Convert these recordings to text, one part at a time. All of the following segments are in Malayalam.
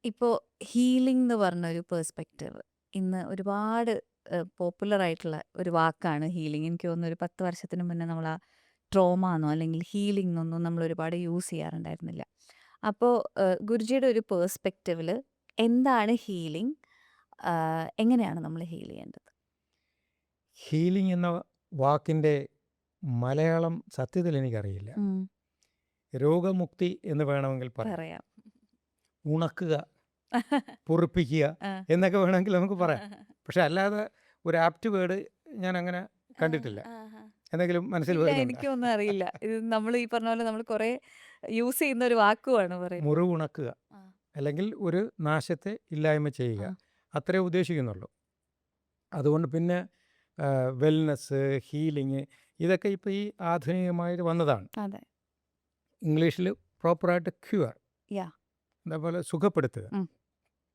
ഇപ്പോൾ ഹീലിംഗ് എന്ന് പറഞ്ഞൊരു പേഴ്സ്പെക്റ്റീവ് ഇന്ന് ഒരുപാട് പോപ്പുലർ ആയിട്ടുള്ള ഒരു വാക്കാണ് ഹീലിംഗ്. എനിക്ക് തോന്നുന്നു ഒരു 10 വർഷത്തിന് മുന്നേ നമ്മൾ ആ ട്രോമ എന്നോ അല്ലെങ്കിൽ ഹീലിംഗ് എന്നൊന്നും നമ്മൾ ഒരുപാട് യൂസ് ചെയ്യാറുണ്ടായിരുന്നില്ല. അപ്പോൾ ഗുരുജിയുടെ ഒരു പേഴ്സ്പെക്റ്റീവിൽ എന്താണ് ഹീലിംഗ്? എങ്ങനെയാണ് നമ്മൾ ഹീൽ ചെയ്യേണ്ടത്? ഹീലിംഗ് എന്ന വാക്കിൻ്റെ മലയാളം സത്യത്തിൽ എനിക്കറിയില്ല. ഉം, രോഗമുക്തി എന്ന് വേണമെങ്കിൽ പറയാം. പറയാം. ഉണക്കുക, പൊറിപ്പിക്കുക ആ. എന്നൊക്കെ വേണമെങ്കിൽ നമുക്ക് പറയാം. പക്ഷെ അല്ലാതെ ഒരു ആപ്റ്റ് വേർഡ് ഞാൻ അങ്ങനെ കണ്ടിട്ടില്ല. എന്തെങ്കിലും മനസ്സിൽ ഇല്ല, വരുന്നുണ്ടോ? എനിക്കൊന്നും അറിയില്ല. ഇത് നമ്മൾ ഈ പറഞ്ഞ പോലെ നമ്മൾ കുറേ യൂസ് ചെയ്യുന്ന ഒരു വാക്കുമാണ് പറയുന്നത്. മുറിവുണക്കുക ആ, അല്ലെങ്കിൽ ഒരു നാശത്തെ ഇല്ലായ്മ ചെയ്യുക, ആ, അത്രേ ഉദ്ദേശിക്കുന്നുള്ളൂ. അതുകൊണ്ട് പിന്നെ വെൽനെസ്, ഹീലിംഗ് ഇതൊക്കെ ഇപ്പോൾ ഈ ആധുനികമായിട്ട് വന്നതാണ്. അതെ. ഇംഗ്ലീഷിൽ പ്രോപ്പറായിട്ട് ക്യൂർ, യാ. അതേപോലെ സുഖപ്പെടുത്തുക. ഉം.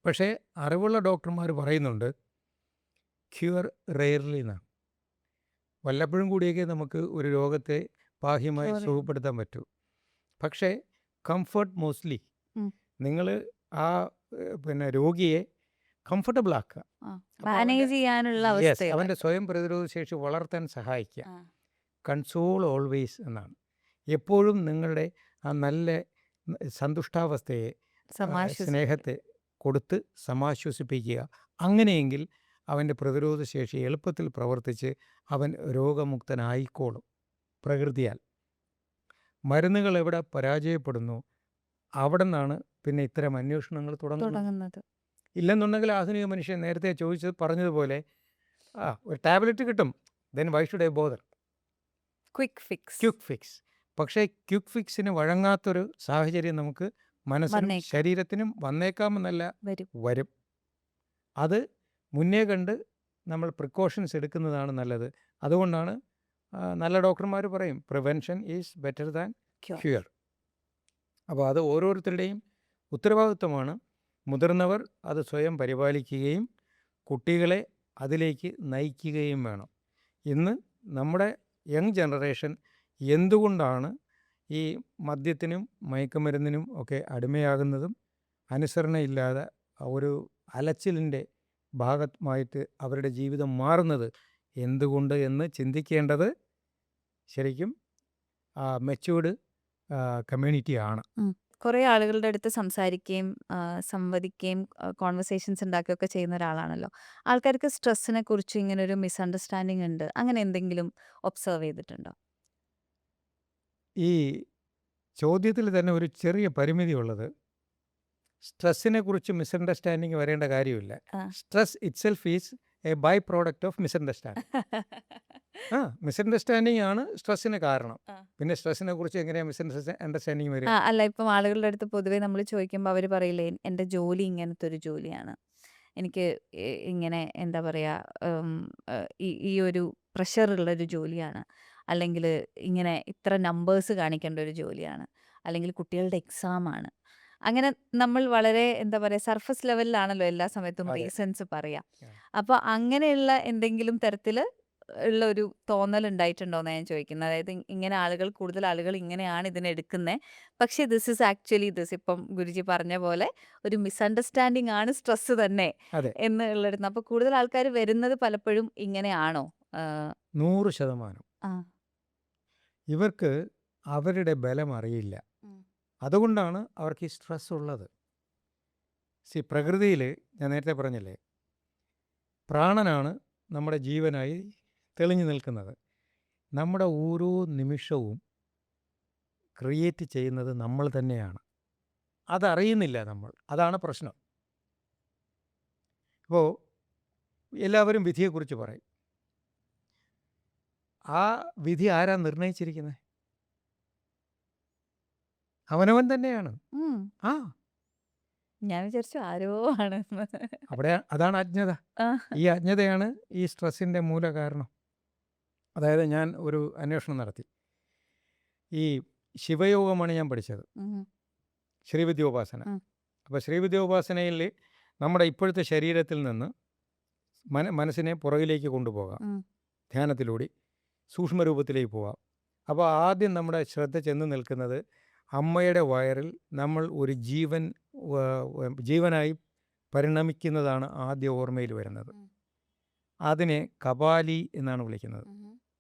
പക്ഷേ അറിവുള്ള ഡോക്ടർമാർ പറയുന്നുണ്ട് ക്യൂർ റെയർലി എന്നാണ്. വല്ലപ്പോഴും കൂടിയൊക്കെ നമുക്ക് ഒരു രോഗത്തെ ബാഹ്യമായി Cure ചെയ്യാൻ. സുഖപ്പെടുത്താൻ പറ്റൂ. പക്ഷേ കംഫർട്ട് മോസ്റ്റ്ലി ഉം. നിങ്ങൾ ആ പിന്നെ രോഗിയെ കംഫർട്ടബിൾ ആക്കുക. ആ, അപ്പോൾ മാനേജ് ചെയ്യാനുള്ള അവസ്ഥ. അവൻ്റെ സ്വയം പ്രതിരോധ ശേഷി വളർത്താൻ സഹായിക്കുക. കൺസോൾ ഓൾവേസ് എന്നാണ്. എപ്പോഴും നിങ്ങളുടെ ആ നല്ല സന്തുഷ്ടാവസ്ഥയെ സ്നേഹത്തെ കൊടുത്ത് സമാശ്വസിപ്പിക്കുക. അങ്ങനെയെങ്കിൽ അവൻ്റെ പ്രതിരോധ ശേഷി എളുപ്പത്തിൽ പ്രവർത്തിച്ച് അവൻ രോഗമുക്തനായിക്കോളും പ്രകൃതിയാൽ. മരുന്നുകൾ എവിടെ പരാജയപ്പെടുന്നു അവിടെ നിന്നാണ് പിന്നെ ഇത്തരം അന്വേഷണങ്ങൾ തുടങ്ങുന്നത്. ഇല്ലെന്നുണ്ടെങ്കിൽ ആധുനിക മനുഷ്യൻ നേരത്തെ പറഞ്ഞതുപോലെ ഒരു ടാബ്ലറ്റ് കിട്ടും, then why should I bother? Quick fix. പക്ഷേ ക്വിക്ക് ഫിക്സിന് വഴങ്ങാത്തൊരു സാഹചര്യം നമുക്ക് മനസ്സിനും വന്നേക്കാം. ശരീരത്തിനും വന്നേക്കാമെന്നല്ല, വരും. അത് മുന്നേ കണ്ട് നമ്മൾ പ്രിക്കോഷൻസ് എടുക്കുന്നതാണ് നല്ലത്. അതുകൊണ്ടാണ് നല്ല ഡോക്ടർമാർ പറയും prevention is better than cure. അപ്പോൾ അത് ഓരോരുത്തരുടെയും ഉത്തരവാദിത്വമാണ്. മുതിർന്നവർ അത് സ്വയം പരിപാലിക്കുകയും കുട്ടികളെ അതിലേക്ക് നയിക്കുകയും വേണം. ഇന്ന് നമ്മുടെ യങ് ജനറേഷൻ എന്തുകൊണ്ടാണ് ഈ മദ്യത്തിനും മയക്കുമരുന്നിനും ഒക്കെ അടിമയാകുന്നതും അനുസരണയില്ലാതെ ഒരു അലച്ചിലിൻ്റെ ഭാഗമായിട്ട് അവരുടെ ജീവിതം മാറുന്നത് എന്തുകൊണ്ട് എന്ന് ചിന്തിക്കേണ്ടത് ശരിക്കും മെച്യൂർഡ് കമ്മ്യൂണിറ്റിയാണ്. കുറേ ആളുകളുടെ അടുത്ത് സംസാരിക്കുകയും സംവദിക്കുകയും കോൺവെർസേഷൻസ് ഉണ്ടാക്കുകയൊക്കെ ചെയ്യുന്ന ഒരാളാണല്ലോ. ആൾക്കാർക്ക് സ്ട്രെസ്സിനെ കുറിച്ച് ഇങ്ങനെ ഒരു മിസ്അണ്ടർസ്റ്റാൻഡിങ് ഉണ്ട്. അങ്ങനെ എന്തെങ്കിലും ഒബ്സർവ് ചെയ്തിട്ടുണ്ടോ? ഈ ചോദ്യത്തിൽ തന്നെ ഒരു ചെറിയ പരിമിതി ഉള്ളത്. സ്ട്രെസ്സിനെ കുറിച്ച് മിസ്അണ്ടർസ്റ്റാൻഡിങ് വരേണ്ട കാര്യമില്ല. Stress itself is a by product of misunderstanding. Misunderstanding ആണ് സ്ട്രെസ്സിന് കാരണം. പിന്നെ സ്ട്രെസ്സിനെ കുറിച്ച് എങ്ങനെയാണ് മിസ്അണ്ടർസ്റ്റാൻഡിങ് വരും? അല്ല, ഇപ്പം ആളുകളുടെ അടുത്ത് പൊതുവേ നമ്മൾ ചോദിക്കുമ്പോൾ അവർ പറയില്ലേ, എൻ്റെ ജോലി ഇങ്ങനത്തെ ഒരു ജോലിയാണ്, എനിക്ക് ഇങ്ങനെ എന്താ പറയുക, ഈ ഒരു പ്രഷറുള്ളൊരു ജോലിയാണ്, അല്ലെങ്കിൽ ഇങ്ങനെ ഇത്ര നമ്പേഴ്സ് കാണിക്കേണ്ട ഒരു ജോലിയാണ്, അല്ലെങ്കിൽ കുട്ടികളുടെ എക്സാമാണ്. അങ്ങനെ നമ്മൾ വളരെ എന്താ പറയുക സർഫസ് ലെവലിലാണല്ലോ എല്ലാ സമയത്തും റീസൺസ് പറയുക. അപ്പോൾ അങ്ങനെയുള്ള എന്തെങ്കിലും തരത്തിൽ ഉള്ള ഒരു തോന്നൽ ഉണ്ടായിട്ടുണ്ടോ എന്ന് ഞാൻ ചോദിക്കുന്നത്. അതായത് ഇങ്ങനെ കൂടുതൽ ആളുകൾ ഇങ്ങനെയാണ് ഇതിനെടുക്കുന്നത്, പക്ഷേ ദിസ് ഇസ് ആക്ച്വലി ദിസ്, ഇപ്പം ഗുരുജി പറഞ്ഞ പോലെ ഒരു മിസ്അണ്ടർസ്റ്റാൻഡിങ് ആണ് സ്ട്രെസ് തന്നെ എന്നുള്ളിടത്ത്. അപ്പോൾ കൂടുതൽ ആൾക്കാർ വരുന്നത് പലപ്പോഴും ഇങ്ങനെയാണോ? 100%. ഇവർക്ക് അവരുടെ ബലം അറിയില്ല. അതുകൊണ്ടാണ് അവർക്ക് ഈ സ്ട്രെസ് ഉള്ളത്. പ്രകൃതിയിൽ ഞാൻ നേരത്തെ പറഞ്ഞില്ലേ, പ്രാണനാണ് നമ്മുടെ ജീവനായി തെളിഞ്ഞു നിൽക്കുന്നത്. നമ്മുടെ ഓരോ നിമിഷവും ക്രിയേറ്റ് ചെയ്യുന്നത് നമ്മൾ തന്നെയാണ്. അതറിയുന്നില്ല നമ്മൾ. അതാണ് പ്രശ്നം. ഇപ്പോൾ എല്ലാവരും വിധിയെക്കുറിച്ച് പറയും. ആ വിധി ആരാ നിർണയിച്ചിരിക്കുന്നത്? അവനവൻ തന്നെയാണ്. ഞാൻ വിചാരിച്ചു ആരോ ആണ്. അവിടെ അതാണ് അജ്ഞത. ഈ അജ്ഞതയാണ് ഈ സ്ട്രെസ്സിൻ്റെ മൂല കാരണം. അതായത് ഞാൻ ഒരു അന്വേഷണം നടത്തി. ഈ ശിവയോഗമാണ് ഞാൻ പഠിച്ചത്, ശ്രീവിദ്യോപാസന. അപ്പോൾ ശ്രീവിദ്യോപാസനയിൽ നമ്മുടെ ഇപ്പോഴത്തെ ശരീരത്തിൽ നിന്ന് മനസ്സിനെ പുറകിലേക്ക് കൊണ്ടുപോകാം, ധ്യാനത്തിലൂടെ സൂക്ഷ്മരൂപത്തിലേക്ക് പോകാം. അപ്പോൾ ആദ്യം നമ്മുടെ ശ്രദ്ധ ചെന്ന് നിൽക്കുന്നത് അമ്മയുടെ വയറിൽ നമ്മൾ ഒരു ജീവനായി പരിണമിക്കുന്നതാണ് ആദ്യ ഓർമ്മയിൽ വരുന്നത്. അതിനെ കപാലി എന്നാണ് വിളിക്കുന്നത്.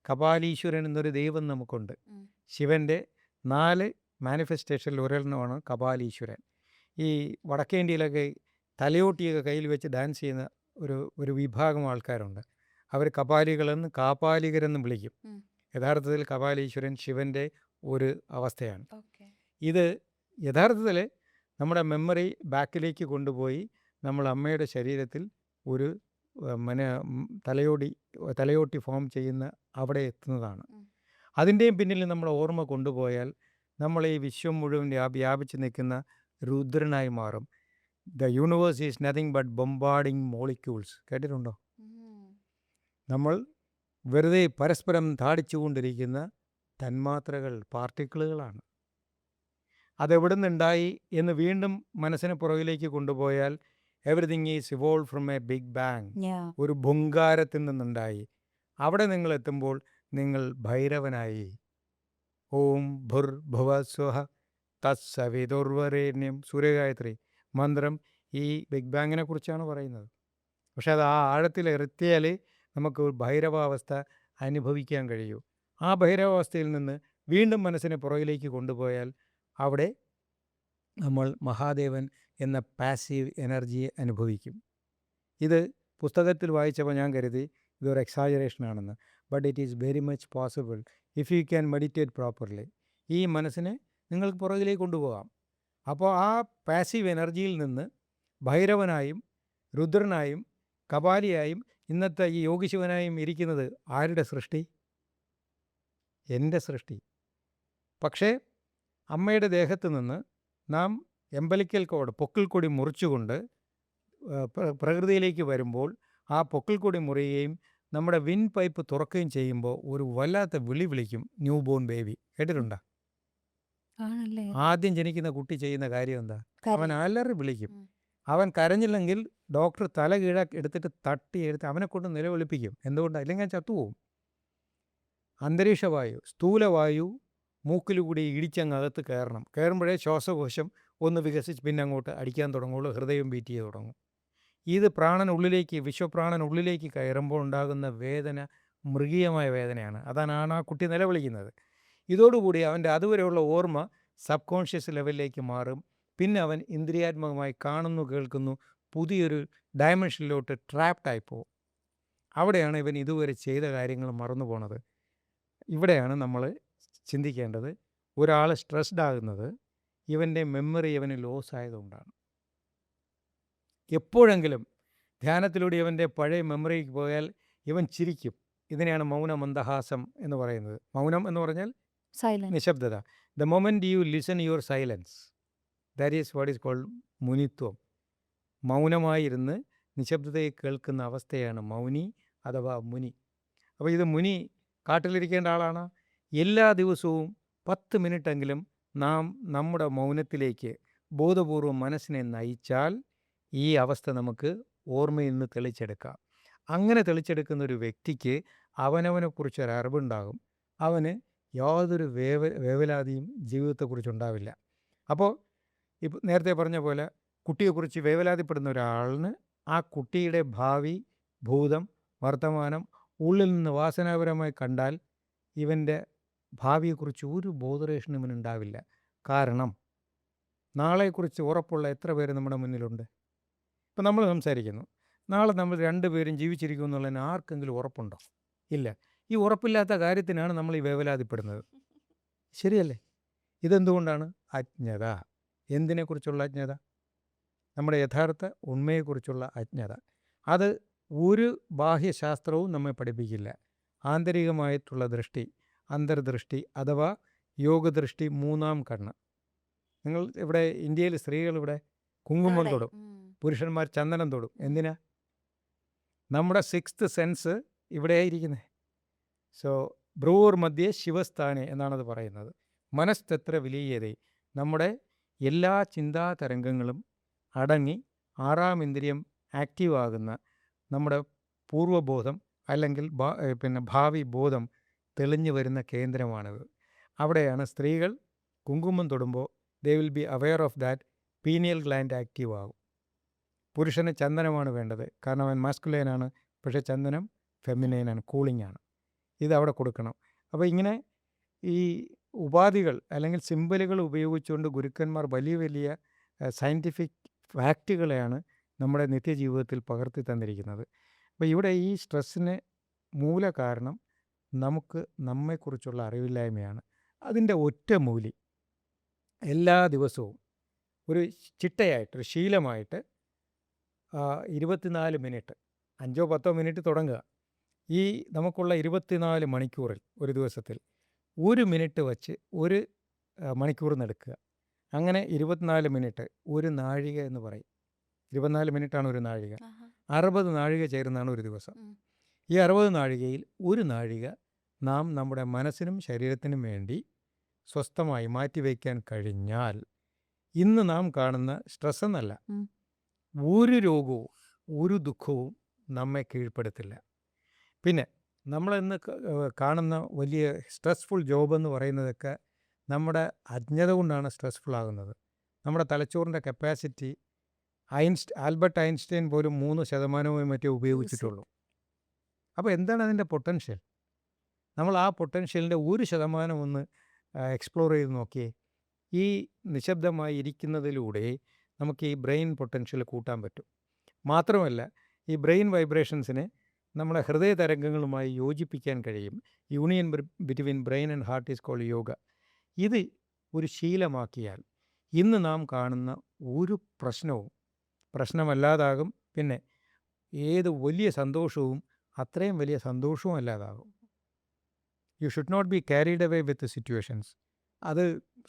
കപാലീശ്വരൻ എന്നൊരു ദൈവം നമുക്കുണ്ട്. ശിവൻ്റെ 4 മാനിഫെസ്റ്റേഷനിൽ ഒരെണ്ണമാണ് കപാലീശ്വരൻ. ഈ വടക്കേ ഇന്ത്യയിലൊക്കെ തലയോട്ടിയൊക്കെ കയ്യിൽ വെച്ച് ഡാൻസ് ചെയ്യുന്ന ഒരു വിഭാഗം ആൾക്കാരുണ്ട്. അവർ കപാലികളെന്ന് കാപാലികരെന്നും വിളിക്കും. യഥാർത്ഥത്തിൽ കപാലീശ്വരൻ ശിവൻ്റെ ഒരു അവസ്ഥയാണ്. ഇത് യഥാർത്ഥത്തിൽ നമ്മുടെ മെമ്മറി ബാക്കിലേക്ക് കൊണ്ടുപോയി നമ്മൾ അമ്മയുടെ ശരീരത്തിൽ ഒരു തലയോട്ടി ഫോം ചെയ്യുന്ന അവിടെ എത്തുന്നതാണ്. അതിൻ്റെയും പിന്നിൽ നമ്മൾ ഓർമ്മ കൊണ്ടുപോയാൽ നമ്മൾ ഈ വിശ്വം മുഴുവൻ വ്യാപിച്ച് നിൽക്കുന്ന രുദ്രനായി മാറും. The universe is nothing but bombarding molecules. കേട്ടിട്ടുണ്ടോ? നമ്മൾ വെറുതെ പരസ്പരം താടിച്ചുകൊണ്ടിരിക്കുന്ന തന്മാത്രകൾ, പാർട്ടിക്കിളുകളാണ്. അതെവിടെ നിന്നുണ്ടായി എന്ന് വീണ്ടും മനസ്സിന് പുറകിലേക്ക് കൊണ്ടുപോയാൽ everything is evolve from a big bang. ഒരു ഭുങ്കാരത്തിൽ നിന്നുണ്ടായി. അവിടെ നിങ്ങൾ എത്തുമ്പോൾ നിങ്ങൾ ഭൈരവനായി. ഓം ഭുർ ഭുവ സ്വഹ തത്സവിതുർവരേണ്യം, സൂര്യഗായത്രി മന്ത്രം ഈ ബിഗ് ബാങ്ങിനെ കുറിച്ചാണ് പറയുന്നത്. പക്ഷെ അത് ആ ആഴത്തിൽ എത്തിയാൽ നമുക്ക് ഭൈരവാവസ്ഥ അനുഭവിക്കാൻ കഴിയൂ. ആ ഭൈരവാവസ്ഥയിൽ നിന്ന് വീണ്ടും മനസ്സിനെ പുറകിലേക്ക് കൊണ്ടുപോയാൽ അവിടെ നമ്മൾ മഹാദേവൻ എന്ന പാസീവ് എനർജിയെ അനുഭവിക്കും. ഇത് പുസ്തകത്തിൽ വായിച്ചപ്പോൾ ഞാൻ കരുതി ഇതൊരു എക്സാജറേഷനാണെന്ന്. But it is very much possible if you can meditate properly. ഈ മനസ്സിനെ നിങ്ങൾക്ക് പുറകിലേക്ക് കൊണ്ടുപോകാം. അപ്പോൾ ആ പാസീവ് എനർജിയിൽ നിന്ന് ഭൈരവനായും രുദ്രനായും കപാലിയായും ഇന്നത്തെ ഈ യോഗിശിവനായും ഇരിക്കുന്നത് ആരുടെ സൃഷ്ടി? എൻ്റെ സൃഷ്ടി. പക്ഷേ അമ്മയുടെ ദേഹത്ത് നിന്ന് നാം എംബലിക്കൽ കോഡ്, പൊക്കിൾക്കൊടി മുറിച്ചുകൊണ്ട് പ്രകൃതിയിലേക്ക് വരുമ്പോൾ ആ പൊക്കിൾക്കൊടി മുറിയുകയും നമ്മുടെ വിൻ പൈപ്പ് തുറക്കുകയും ചെയ്യുമ്പോൾ ഒരു വല്ലാത്ത വിളി വിളിക്കും ന്യൂ ബോൺ ബേബി. കേട്ടിട്ടുണ്ടോ? ആദ്യം ജനിക്കുന്ന കുട്ടി ചെയ്യുന്ന കാര്യം എന്താ? അവൻ അലറി വിളിക്കും. അവൻ കരഞ്ഞില്ലെങ്കിൽ ഡോക്ടർ തല എടുത്തിട്ട് തട്ടിയെടുത്ത് അവനെ കൊണ്ട് നിലവിളിപ്പിക്കും. എന്തുകൊണ്ടാണ്? ഇല്ലെങ്കിൽ ചത്തുപോകും. അന്തരീക്ഷവായു, സ്ഥൂലവായു മൂക്കിലുകൂടി ഇടിച്ചങ്ങ് അകത്ത് കയറുമ്പോഴേ ശ്വാസകോശം ഒന്ന് വികസിച്ച് പിന്നെ അങ്ങോട്ട് അടിക്കാൻ തുടങ്ങുള്ളൂ, ഹൃദയം ബീറ്റ് ചെയ്ത് തുടങ്ങും. ഇത് വിശ്വപ്രാണൻ ഉള്ളിലേക്ക് കയറുമ്പോൾ ഉണ്ടാകുന്ന വേദന മൃഗീയമായ വേദനയാണ്. അതാണ് ആ കുട്ടി നിലവിളിക്കുന്നത്. ഇതോടുകൂടി അവൻ്റെ അതുവരെയുള്ള ഓർമ്മ സബ് കോൺഷ്യസ് ലെവലിലേക്ക് മാറും. പിന്നെ അവൻ ഇന്ദ്രിയാത്മകമായി കാണുന്നു, കേൾക്കുന്നു, പുതിയൊരു ഡയമെൻഷനിലോട്ട് ട്രാപ്ഡായി പോകും. അവിടെയാണ് ഇവൻ ഇതുവരെ ചെയ്ത കാര്യങ്ങൾ മറന്നു പോണത്. ഇവിടെയാണ് നമ്മൾ ചിന്തിക്കേണ്ടത്. ഒരാൾ സ്ട്രെസ്ഡ് ആകുന്നത് ഇവൻ്റെ മെമ്മറി ഇവന് ലോസ് ആയതുകൊണ്ടാണ്. എപ്പോഴെങ്കിലും ധ്യാനത്തിലൂടെ ഇവൻ്റെ പഴയ മെമ്മറിക്ക് പോയാൽ ഇവൻ ചിരിക്കും. ഇതിനെയാണ് മൗനമന്ദഹാസം എന്ന് പറയുന്നത്. മൗനം എന്ന് പറഞ്ഞാൽ നിശബ്ദത. The moment you listen your silence, that is what is called മുനിത്വം. മൗനമായിരുന്ന് നിശബ്ദതയെ കേൾക്കുന്ന അവസ്ഥയാണ് മൗനി അഥവാ മുനി. അപ്പോൾ ഇത് മുനി കാട്ടിലിരിക്കേണ്ട ആളാണ്. എല്ലാ ദിവസവും 10 മിനിറ്റെങ്കിലും നാം നമ്മുടെ മൗനത്തിലേക്ക് ബോധപൂർവം മനസ്സിനെ നയിച്ചാൽ ഈ അവസ്ഥ നമുക്ക് ഓർമ്മയിൽ നിന്ന് തെളിച്ചെടുക്കാം. അങ്ങനെ തെളിച്ചെടുക്കുന്ന ഒരു വ്യക്തിക്ക് അവനവനെക്കുറിച്ചൊരറിവുണ്ടാകും. അവന് യാതൊരു വേവലാതിയും ജീവിതത്തെക്കുറിച്ചുണ്ടാവില്ല. അപ്പോൾ ഇപ്പോൾ നേരത്തെ പറഞ്ഞ പോലെ കുട്ടിയെക്കുറിച്ച് വേവലാതിപ്പെടുന്ന ഒരാളിന് ആ കുട്ടിയുടെ ഭാവി, ഭൂതം, വർത്തമാനം ഉള്ളിൽ നിന്ന് വാസനാപരമായി കണ്ടാൽ ഇവൻ്റെ ഭാവിയെക്കുറിച്ച് ഒരു ബോധറേഷനും ഇവനുണ്ടാവില്ല. കാരണം നാളെക്കുറിച്ച് ഉറപ്പുള്ള എത്ര പേര് നമ്മുടെ മുന്നിലുണ്ട്? ഇപ്പം നമ്മൾ സംസാരിക്കുന്നു, നാളെ നമ്മൾ 2 പേരും ജീവിച്ചിരിക്കും എന്നുള്ളതിന് ആർക്കെങ്കിലും ഉറപ്പുണ്ടോ? ഇല്ല. ഈ ഉറപ്പില്ലാത്ത കാര്യത്തിനാണ് നമ്മൾ ഈ വേവലാതിപ്പെടുന്നത്. ശരിയല്ലേ? ഇതെന്തുകൊണ്ടാണ്? അജ്ഞത. എന്തിനെക്കുറിച്ചുള്ള അജ്ഞത? നമ്മുടെ യഥാർത്ഥ ഉണ്മയെക്കുറിച്ചുള്ള അജ്ഞത. അത് ഒരു ബാഹ്യശാസ്ത്രവും നമ്മെ പഠിപ്പിക്കില്ല. ആന്തരികമായിട്ടുള്ള ദൃഷ്ടി, അന്തർദൃഷ്ടി അഥവാ യോഗദൃഷ്ടി, 3-ാം കണ്ണ്. നിങ്ങൾ ഇവിടെ ഇന്ത്യയിൽ സ്ത്രീകൾ ഇവിടെ കുങ്കുമം തൊടും, പുരുഷന്മാർ ചന്ദനം തൊടും. എന്തിനാ? നമ്മുടെ 6th സെൻസ് ഇവിടെയായിരിക്കുന്നത്. സോ ബ്രൂർ മധ്യേ ശിവസ്ഥാനെ എന്നാണത് പറയുന്നത്. മനസ്തത്ര വിലീയതേ. നമ്മുടെ എല്ലാ ചിന്താ തരംഗങ്ങളും അടങ്ങി 6-ാം ഇന്ദ്രിയം ആക്റ്റീവ് ആകുന്ന നമ്മുടെ പൂർവ്വബോധം അല്ലെങ്കിൽ ഭാവി ബോധം തെളിഞ്ഞു വരുന്ന കേന്ദ്രമാണിത്. അവിടെയാണ് സ്ത്രീകൾ കുങ്കുമം തൊടുമ്പോൾ they will be aware of that pineal gland active ആകും. പുരുഷന് ചന്ദനമാണ് വേണ്ടത്, കാരണം അവൻ മാസ്കുലൈനാണ്. പക്ഷേ ചന്ദനം ഫെമിനൈനാണ്, കൂളിംഗ് ആണ്. ഇതവിടെ കൊടുക്കണം. അപ്പോൾ ഇങ്ങനെ ഈ ഉപാധികൾ അല്ലെങ്കിൽ സിമ്പലുകൾ ഉപയോഗിച്ചുകൊണ്ട് ഗുരുക്കന്മാർ വലിയ വലിയ സയൻറ്റിഫിക് ഫാക്റ്റുകളെയാണ് നമ്മുടെ നിത്യജീവിതത്തിൽ പകർത്തി തന്നിരിക്കുന്നത്. അപ്പോൾ ഇവിടെ ഈ സ്ട്രെസ്സിന് മൂല കാരണം നമുക്ക് നമ്മെക്കുറിച്ചുള്ള അറിവില്ലായ്മയാണ്. അതിൻ്റെ ഒറ്റമൂലി എല്ലാ ദിവസവും ഒരു ചിട്ടയായിട്ട്, ഒരു ശീലമായിട്ട് 24 മിനിറ്റ്, 5-10 മിനിറ്റ് തുടങ്ങുക. ഈ നമുക്കുള്ള 24 മണിക്കൂറിൽ ഒരു ദിവസത്തിൽ 1 മിനിറ്റ് വച്ച് ഒരു മണിക്കൂർ എടുക്കുക. അങ്ങനെ 24 മിനിറ്റ്, ഒരു നാഴിക എന്ന് പറയും. 24 മിനിറ്റാണ് ഒരു നാഴിക. 60 നാഴിക ചേരുന്നതാണ് ഒരു ദിവസം. ഈ 60 നാഴികയിൽ ഒരു നാഴിക നാം നമ്മുടെ മനസ്സിനും ശരീരത്തിനും വേണ്ടി സ്വസ്ഥമായി മാറ്റിവെക്കാൻ കഴിഞ്ഞാൽ ഇന്ന് നാം കാണുന്ന സ്ട്രെസ് എന്നല്ല, ഒരു രോഗവും ഒരു ദുഃഖവും നമ്മെ കീഴ്പ്പെടുത്തില്ല. പിന്നെ നമ്മളിന്ന് കാണുന്ന വലിയ സ്ട്രെസ്ഫുൾ ജോബ് എന്ന് പറയുന്നതൊക്കെ നമ്മുടെ അജ്ഞത കൊണ്ടാണ് സ്ട്രെസ്ഫുൾ ആകുന്നത്. നമ്മുടെ തലച്ചോറിൻ്റെ കപ്പാസിറ്റി ആൽബർട്ട് ഐൻസ്റ്റൈൻ പോലും 3% മറ്റേ ഉപയോഗിച്ചിട്ടുള്ളൂ. അപ്പോൾ എന്താണ് അതിൻ്റെ പൊട്ടൻഷ്യൽ? നമ്മൾ ആ പൊട്ടൻഷ്യലിൻ്റെ 1% ഒന്ന് എക്സ്പ്ലോർ ചെയ്ത് നോക്കിയേ. ഈ നിശബ്ദമായി ഇരിക്കുന്നതിലൂടെ നമുക്ക് ഈ ബ്രെയിൻ പൊട്ടൻഷ്യൽ കൂട്ടാൻ പറ്റും. മാത്രമല്ല, ഈ ബ്രെയിൻ വൈബ്രേഷൻസിനെ നമ്മുടെ ഹൃദയ തരംഗങ്ങളുമായി യോജിപ്പിക്കാൻ കഴിയും. Union between brain and heart is called yoga. ഇത് ഒരു ശീലമാക്കിയാൽ ഇന്ന് നാം കാണുന്ന ഒരു പ്രശ്നമല്ലാതാകും. പിന്നെ ഏത് വലിയ സന്തോഷവും അത്രയും വലിയ സന്തോഷവും അല്ലാതാകും. You should not be carried away with situations. അത്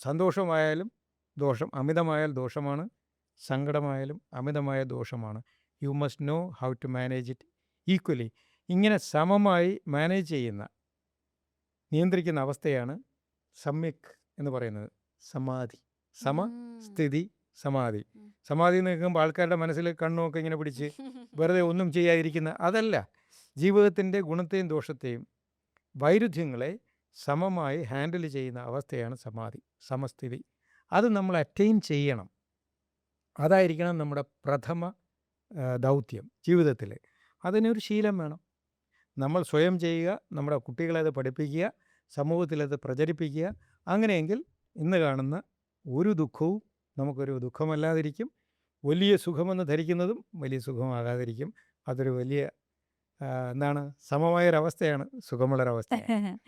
സന്തോഷമായാലും ദോഷം, അമിതമായാൽ ദോഷമാണ്. സങ്കടമായാലും അമിതമായ ദോഷമാണ്. You must know how to manage it equally. ഇങ്ങനെ സമമായി മാനേജ് ചെയ്യുന്ന, നിയന്ത്രിക്കുന്ന അവസ്ഥയാണ് സമ്യക് എന്ന് പറയുന്നത്. സമാധി, സമസ്ഥിതി, സമാധി. സമാധി എന്ന് കേൾക്കുമ്പോൾ ആൾക്കാരുടെ മനസ്സിൽ കണ്ണുമൊക്കെ ഇങ്ങനെ പിടിച്ച് വെറുതെ ഒന്നും ചെയ്യാതിരിക്കുന്ന അതല്ല. ജീവിതത്തിൻ്റെ ഗുണത്തെയും ദോഷത്തെയും വൈരുദ്ധ്യങ്ങളെ സമമായി ഹാൻഡിൽ ചെയ്യുന്ന അവസ്ഥയാണ് സമാധി, സമസ്ഥിതി. അത് നമ്മൾ അറ്റൈൻ ചെയ്യണം. അതായിരിക്കണം നമ്മുടെ പ്രഥമ ദൗത്യം ജീവിതത്തിൽ. അതിനൊരു ശീലം വേണം. നമ്മൾ സ്വയം ചെയ്യുക, നമ്മുടെ കുട്ടികളെ അത് പഠിപ്പിക്കുക, സമൂഹത്തിലത് പ്രചരിപ്പിക്കുക. അങ്ങനെയെങ്കിൽ ഇന്ന് കാണുന്ന ഒരു ദുഃഖവും നമുക്കൊരു ദുഃഖമല്ലാതിരിക്കും. വലിയ സുഖമെന്ന് ധരിക്കുന്നതും വലിയ സുഖമാകാതിരിക്കും. അതൊരു വലിയ സമമായൊരവസ്ഥയാണ്, സുഖമുള്ളൊരവസ്ഥയാണ്.